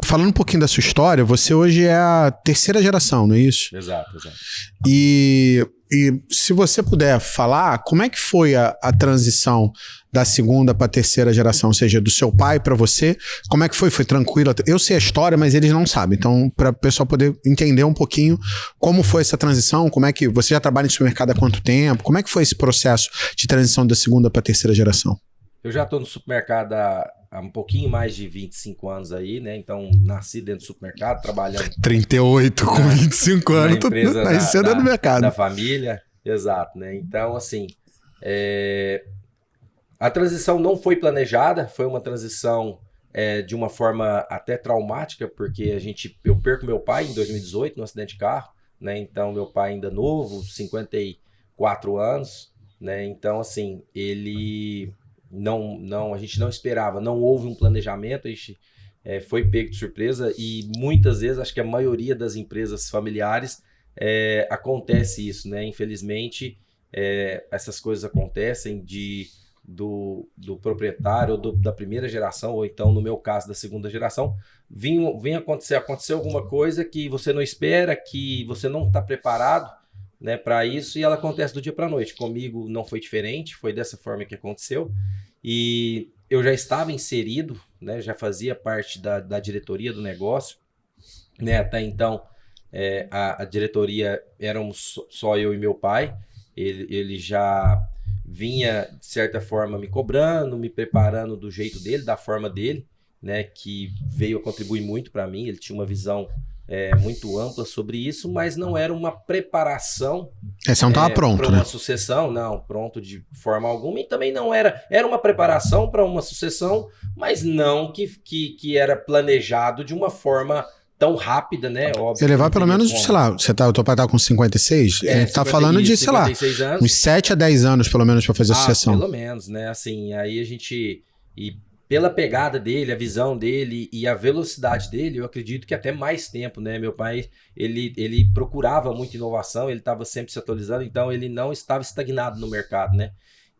falando um pouquinho da sua história, você hoje é a terceira geração, não é isso? Exato, exato. E se você puder falar, como é que foi a transição da segunda para a terceira geração, ou seja, do seu pai para você, como é que foi? Foi tranquilo? Eu sei a história, mas eles não sabem. Então, para o pessoal poder entender um pouquinho como foi essa transição, como é que você já trabalha em supermercado há quanto tempo? Como é que foi esse processo de transição da segunda para a terceira geração? Eu já estou no supermercado há um pouquinho mais de 25 anos aí, né? Então, nasci dentro do supermercado, trabalhando 38 com 25 anos, na empresa nasceu dentro do mercado. da família. Exato, né? Então, assim, a transição não foi planejada, foi uma transição de uma forma até traumática, porque eu perco meu pai em 2018 no acidente de carro, né? Então, meu pai ainda novo, 54 anos, né? Então, assim, ele... a gente não esperava, não houve um planejamento, a gente foi pego de surpresa e muitas vezes, acho que a maioria das empresas familiares acontece isso, né? Infelizmente, essas coisas acontecem do proprietário ou da primeira geração, ou então, no meu caso, da segunda geração, vem acontecer alguma coisa que você não espera, que você não está preparado, né, para isso, e ela acontece do dia para a noite. Comigo não foi diferente, foi dessa forma que aconteceu, e eu já estava inserido, né, já fazia parte da diretoria do negócio, né, até então a diretoria éramos só eu e meu pai, ele já vinha, de certa forma, me cobrando, me preparando do jeito dele, da forma dele, né, que veio a contribuir muito para mim, ele tinha uma visão muito ampla sobre isso, mas não era uma preparação Você não estava pronto, para uma né? sucessão, não, pronto de forma alguma, e também não era uma preparação para uma sucessão, mas não que era planejado de uma forma tão rápida, né? Óbvio. Ia levar pelo menos, sei lá, o teu pai tá com 56? A gente tá falando de, sei lá, anos. uns 7 a 10 anos pelo menos para fazer a sucessão. Pelo menos, né? Assim, aí a gente... E pela pegada dele, a visão dele e a velocidade dele, eu acredito que até mais tempo, né? Meu pai, ele procurava muita inovação, ele estava sempre se atualizando, então ele não estava estagnado no mercado, né?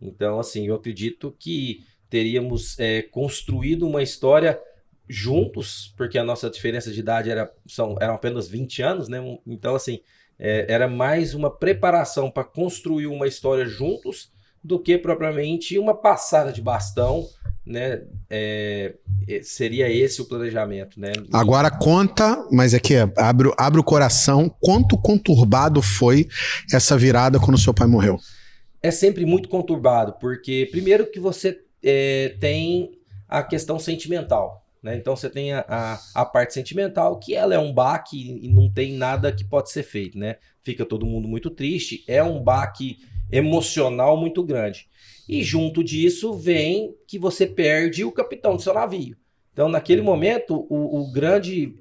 Então, assim, eu acredito que teríamos construído uma história juntos, porque a nossa diferença de idade eram apenas 20 anos, né? Então, assim, era mais uma preparação para construir uma história juntos do que propriamente uma passada de bastão, né? Seria esse o planejamento, né? Agora conta, mas aqui abre o coração, quanto conturbado foi essa virada quando seu pai morreu? É sempre muito conturbado, porque primeiro que você tem a questão sentimental, né? Então você tem a parte sentimental, que ela é um baque e não tem nada que pode ser feito, né? Fica todo mundo muito triste, é um baque emocional muito grande. E junto disso vem que você perde o capitão do seu navio. Então, naquele momento, o grande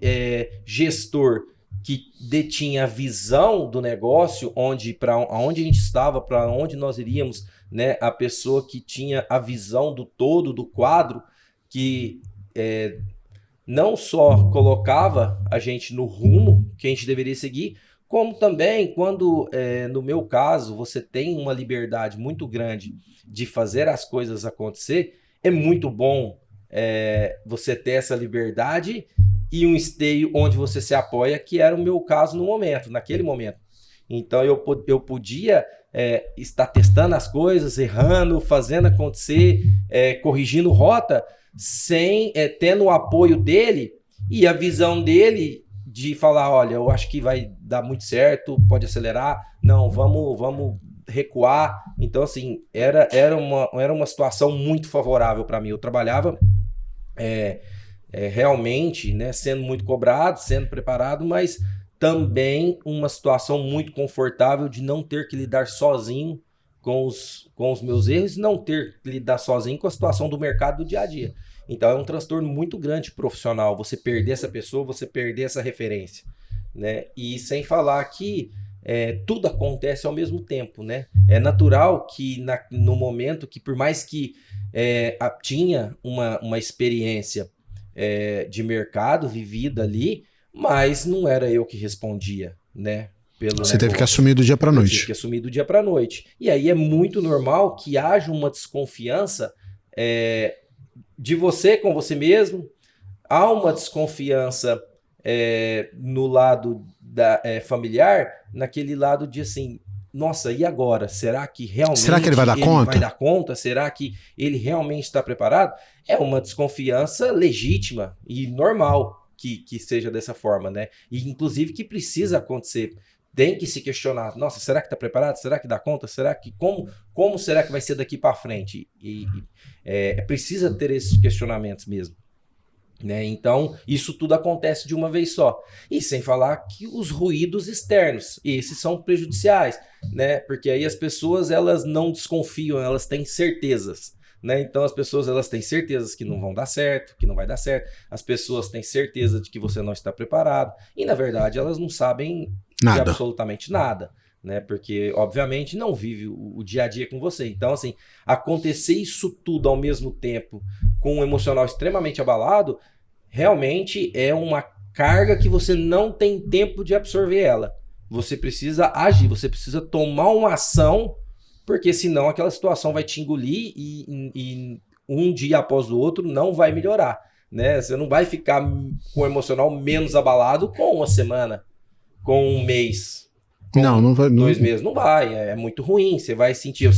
gestor que detinha a visão do negócio, onde a gente estava, para onde nós iríamos, né? A pessoa que tinha a visão do todo, do quadro, que não só colocava a gente no rumo que a gente deveria seguir, como também quando, no meu caso, você tem uma liberdade muito grande de fazer as coisas acontecer, é muito bom você ter essa liberdade e um esteio onde você se apoia, que era o meu caso naquele momento. Então eu podia estar testando as coisas, errando, fazendo acontecer, corrigindo rota, sem tendo o apoio dele e a visão dele de falar, olha, eu acho que vai dar muito certo, pode acelerar, não, vamos recuar. Então, assim, era uma situação muito favorável para mim. Eu trabalhava realmente, né, sendo muito cobrado, sendo preparado, mas também uma situação muito confortável de não ter que lidar sozinho com os meus erros, não ter que lidar sozinho com a situação do mercado do dia a dia. Então é um transtorno muito grande profissional, você perder essa pessoa, você perder essa referência, né? E sem falar que tudo acontece ao mesmo tempo, né? É natural que no momento que, por mais que tinha uma experiência de mercado vivida ali, mas não era eu que respondia, né? Você teve que assumir do dia para noite. Tive que assumir do dia para noite. E aí é muito normal que haja uma desconfiança de você com você mesmo, há uma desconfiança no lado familiar, naquele lado de assim, nossa, e agora? Será que realmente ele vai dar conta? vai dar conta? Será que ele realmente está preparado? É uma desconfiança legítima e normal que seja dessa forma, né? E inclusive que precisa acontecer. Tem que se questionar, nossa, será que está preparado? Será que dá conta? Será que como será que vai ser daqui para frente? Precisa ter esses questionamentos mesmo. Né? Então, isso tudo acontece de uma vez só. E sem falar que os ruídos externos, esses são prejudiciais, né? Porque aí as pessoas, elas não desconfiam, elas têm certezas, né? Então, as pessoas, elas têm certezas que não vão dar certo, que não vai dar certo. As pessoas têm certeza de que você não está preparado. E, na verdade, elas não sabem de absolutamente nada. Né? Porque, obviamente, não vive o dia a dia com você. Então, assim, acontecer isso tudo ao mesmo tempo, com um emocional extremamente abalado, realmente é uma carga que você não tem tempo de absorver ela. Você precisa agir, você precisa tomar uma ação, porque senão aquela situação vai te engolir e um dia após o outro não vai melhorar. Né? Você não vai ficar com o emocional menos abalado com uma semana, com um mês. Não vai. 2 meses não vai, é muito ruim. Você vai sentir.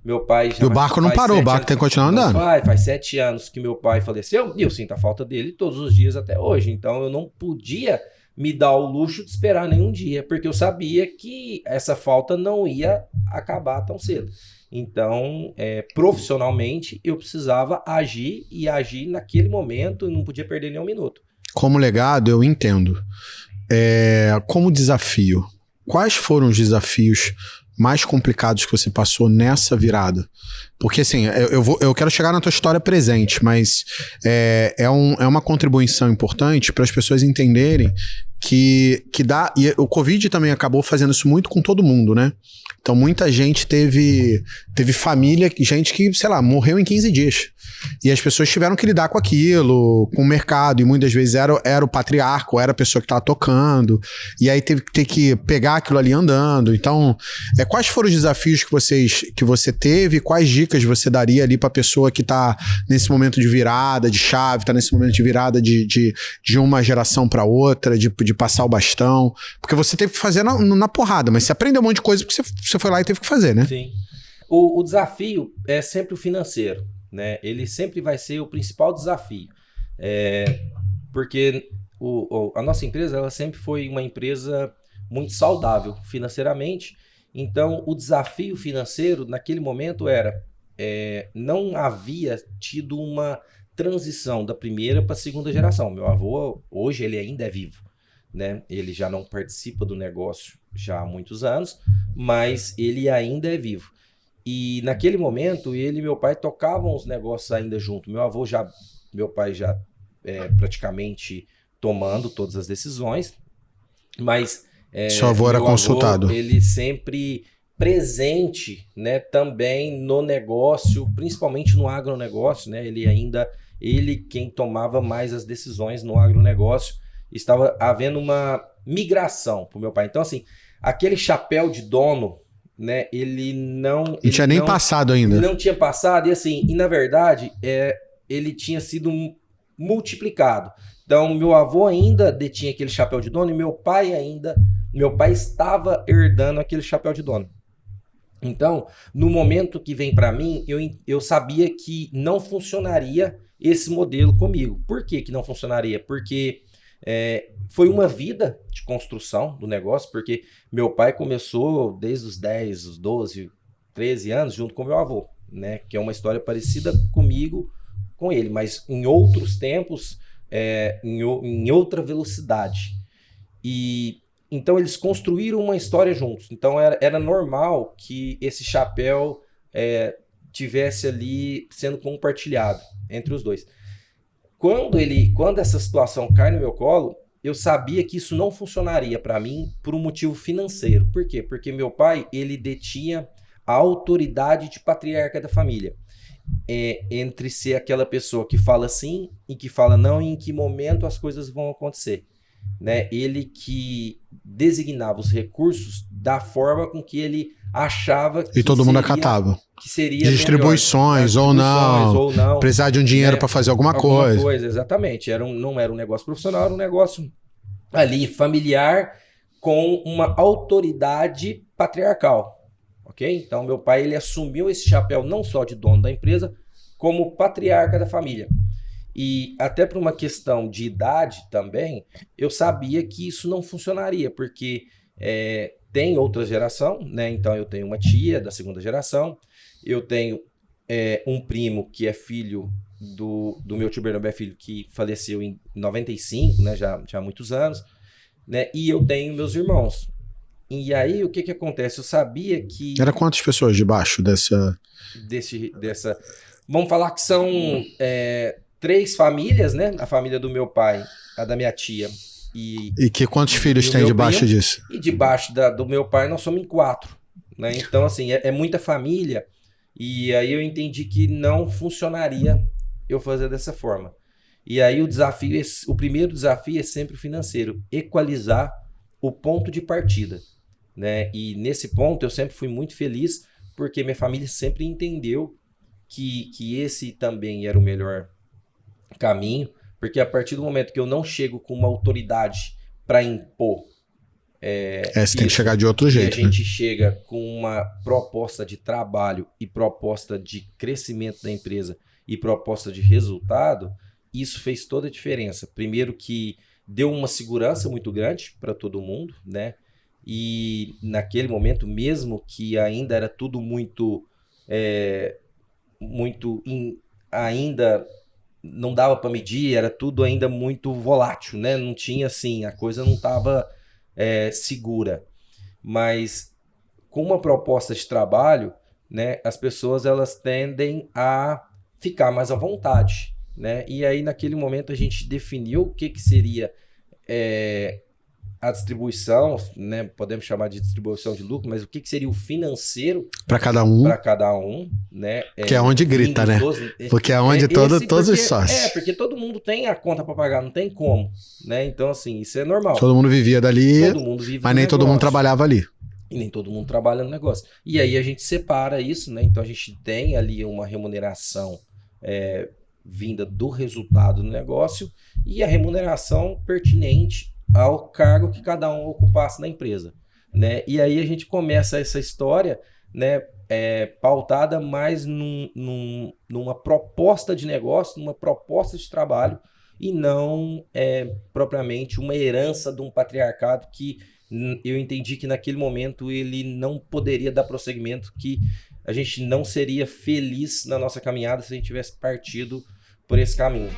Meu pai já. E o barco não parou, o barco tem que continuar andando. Faz 7 anos que meu pai faleceu e eu sinto a falta dele todos os dias até hoje. Então eu não podia me dar o luxo de esperar nenhum dia, porque eu sabia que essa falta não ia acabar tão cedo. Então, profissionalmente, eu precisava agir e agir naquele momento e não podia perder nenhum minuto. Como legado, eu entendo. Como desafio, quais foram os desafios mais complicados que você passou nessa virada? Porque assim, eu quero chegar na tua história presente, mas é uma contribuição importante para as pessoas entenderem que dá... E o Covid também acabou fazendo isso muito com todo mundo, né? Então muita gente teve família, gente que, sei lá, morreu em 15 dias. E as pessoas tiveram que lidar com aquilo, com o mercado, e muitas vezes era o patriarca, era a pessoa que estava tocando, e aí teve que ter que pegar aquilo ali andando. Então, quais foram os desafios que você teve, quais dicas você daria ali para a pessoa que está nesse momento de virada, de chave, está nesse momento de virada de uma geração para outra, de passar o bastão? Porque você teve que fazer na porrada, mas você aprendeu um monte de coisa porque você foi lá e teve que fazer, né? Sim. O desafio é sempre o financeiro. Né? Ele sempre vai ser o principal desafio, porque a nossa empresa ela sempre foi uma empresa muito saudável financeiramente. Então o desafio financeiro naquele momento era não havia tido uma transição da primeira para a segunda geração. Meu avô hoje ele ainda é vivo, né? Ele já não participa do negócio já há muitos anos, mas ele ainda é vivo. E naquele momento, ele e meu pai tocavam os negócios ainda junto. Meu pai já praticamente tomando todas as decisões, mas seu avô era consultado. Ele sempre presente, né, também no negócio, principalmente no agronegócio, né? Ele quem tomava mais as decisões no agronegócio. Estava havendo uma migração para o meu pai. Então, assim, aquele chapéu de dono, né, ele não tinha nem passado ainda. Ele não tinha passado, e assim, na verdade, ele tinha sido multiplicado. Então, meu avô ainda detinha aquele chapéu de dono e meu pai estava herdando aquele chapéu de dono. Então, no momento que vem para mim, eu sabia que não funcionaria esse modelo comigo. Por que não funcionaria? Porque foi uma vida de construção do negócio, porque meu pai começou desde os 10, os 12, 13 anos junto com meu avô, né? Que é uma história parecida comigo, com ele, mas em outros tempos, em outra velocidade. E então eles construíram uma história juntos. Então era normal que esse chapéu tivesse ali sendo compartilhado entre os dois. Quando essa situação cai no meu colo, eu sabia que isso não funcionaria para mim por um motivo financeiro. Por quê? Porque meu pai, ele detinha a autoridade de patriarca da família. Entre ser aquela pessoa que fala sim e que fala não, e em que momento as coisas vão acontecer. Né? Ele que designava os recursos da forma com que ele achava que E todo mundo acatava. Que seria distribuições melhor, ou não. Precisar de um dinheiro para fazer alguma coisa. Exatamente. Não era um negócio profissional, era um negócio ali familiar com uma autoridade patriarcal. Ok? Então, meu pai ele assumiu esse chapéu não só de dono da empresa, como patriarca da família. E até por uma questão de idade também, eu sabia que isso não funcionaria, porque tem outra geração, né? Então eu tenho uma tia da segunda geração, eu tenho um primo que é filho do meu tio Bernabé Filho, que faleceu em 95, né? Já há muitos anos, né? E eu tenho meus irmãos. E aí o que acontece? Eu sabia que... Era quantas pessoas debaixo dessa... Vamos falar que são 3 famílias, né? A família do meu pai, a da minha tia. E que quantos filhos tem debaixo disso? E debaixo do meu pai nós somos em 4. Né? Então, assim, é muita família. E aí eu entendi que não funcionaria eu fazer dessa forma. E aí o primeiro desafio é sempre o financeiro. Equalizar o ponto de partida. Né? E nesse ponto eu sempre fui muito feliz, porque minha família sempre entendeu que esse também era o melhor caminho, porque a partir do momento que eu não chego com uma autoridade para impor, você tem que chegar de outro jeito. E a gente chega com uma proposta de trabalho e proposta de crescimento da empresa e proposta de resultado, isso fez toda a diferença. Primeiro que deu uma segurança muito grande para todo mundo, né? E naquele momento, mesmo que ainda era tudo ainda não dava para medir, era tudo ainda muito volátil, né? Não tinha assim, a coisa não estava segura. Mas com uma proposta de trabalho, né, as pessoas elas tendem a ficar mais à vontade, né? E aí naquele momento a gente definiu o que seria a distribuição, né? Podemos chamar de distribuição de lucro, mas o que seria o financeiro para cada um? Para cada um, né? Que é onde grita, né? Porque é onde todos os sócios. Porque todo mundo tem a conta para pagar, não tem como, né? Então assim, isso é normal. Todo mundo vivia dali, mas nem todo mundo trabalhava ali. E nem todo mundo trabalha no negócio. E aí a gente separa isso, né? Então a gente tem ali uma remuneração vinda do resultado do negócio e a remuneração pertinente ao cargo que cada um ocupasse na empresa, né? E aí a gente começa essa história, né, pautada mais numa proposta de negócio, numa proposta de trabalho e não propriamente uma herança de um patriarcado que eu entendi que naquele momento ele não poderia dar prosseguimento, que a gente não seria feliz na nossa caminhada se a gente tivesse partido por esse caminho.